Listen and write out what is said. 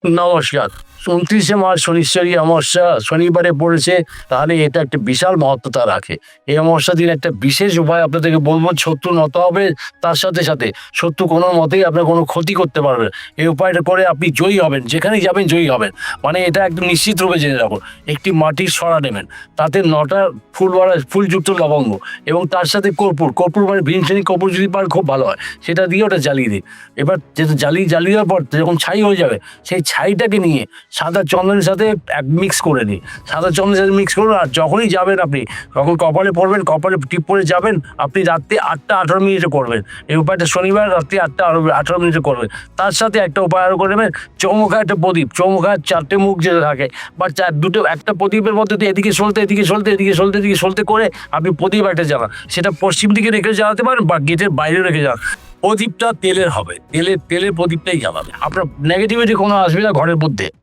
নমস্কার। ২৯শে মার্চ শনিশ্চরী অমাবস্যা শনিবারে পড়েছে, তাহলে এটা একটা বিশাল মহত্ত্বতা রাখে। এই অমাবস্যার দিন একটা বিশেষ উপায় আপনাদেরকে বলব, শত্রু নত হবে, তার সাথে সাথে শত্রু কোনো মতেই আপনার কোনো ক্ষতি করতে পারবে না। এই উপায়টা করে আপনি জয়ী হবেন, যেখানেই যাবেন জয়ী হবেন। মানে এটা একদম নিশ্চিত রূপে জেনে রাখুন। একটি মাটির সরা নেবেন, তাতে ৯টা ফুলযুক্ত লবঙ্গ এবং তার সাথে কর্পূর মানে ভীমসেনী কর্পূর যদি পান খুব ভালো হয়, সেটা দিয়ে ওটা জ্বালিয়ে দিন। এবার যেটা জ্বালিয়ে দেওয়ার পর যখন ছাই হয়ে যাবে, সেই ছাইটাকে নিয়ে সাদা চন্দনের সাথে মিক্স করে নিন। সাদা চন্দনের সাথে মিক্স করুন, আর যখনই যাবেন আপনি, যখন কপালে পড়বেন, কপালে টিপ পরে যাবেন, আপনি রাত্রি 8টা 18 মিনিটে করবেন। এই উপায়টা শনিবার রাত্রি 8টা 18 মিনিটে করবেন। তার সাথে একটা উপায় আরও করবেন, চৌমুখা একটা প্রদীপ, চৌমুখার 4টে মুখ যেটা থাকে, বা একটা প্রদীপের মধ্যে দিয়ে এদিকে সলতে এদিকে সলতে এদিকে সলতে এদিকে সলতে করে আপনি প্রদীপ একটা জ্বালান। সেটা পশ্চিম দিকে রেখে জ্বালাতে পারেন বা গেটের বাইরে রেখে জ্বালান। প্রদীপটা তেলের হবে, তেলের প্রদীপটাই জ্বালাবে। আপনার নেগেটিভিটি কোনো আসবে না ঘরের মধ্যে।